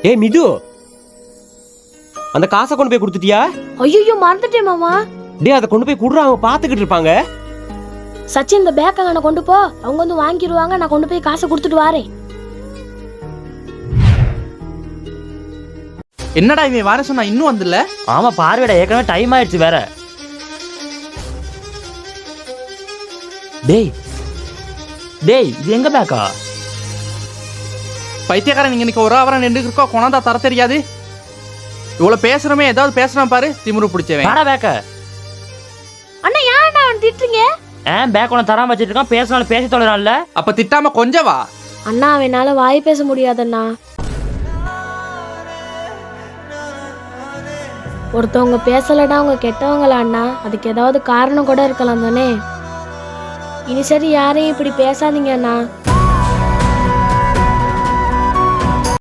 ஏய் மிது, அந்த காசை கொண்டு போய் கொடுத்துட்டியா? ஐயோ மறந்துட்டேன் மாமா. டேய் அதை கொண்டு போய் குடுறா, அவங்க பாத்துக்கிட்டு இருப்பாங்க. சச்சின் இந்த பேக் அங்க கொண்டு போ, அவங்க வந்து வாங்கிடுவாங்க. நான் கொண்டு போய் காசை கொடுத்துட்டு வரேன். என்னடா இவன் வர சொன்னா இன்னும் வந்துல? ஆமா பார்வையிட ஏற்கனவே டைம் ஆயிடுச்சு வேற. டேய் டேய் இது எங்க பேக்கா? பைத்தியக்காரன் நீங்க இன்னைக்கு ஒரு அவரம் நின்று இருக்கோ, கொண்டாந்தா தர தெரியாது. இவ்வளவு பேசுறமே, ஏதாவது பேசுறான் பாரு, திமிரு பிடிச்சவன். வாடா பேக்க. அண்ணா ஏன்டா அவன் திட்டுறீங்க? பேக் ஒன்று தராம வச்சிட்டு இருக்கான், பேசினாலும் பேசி தொலைறான்ல. அப்ப திட்டாம கொஞ்சம் வா. அண்ணா அவனால வாய் பேச முடியாதண்ணா. ஒருத்தவங்க பேசலடா அவங்க கெட்டவங்களா அண்ணா? அதுக்கு ஏதாவது காரணம் கூட இருக்கலாம் தானே. இனி சரி யாரையும் இப்படி பேசாதீங்க அண்ணா.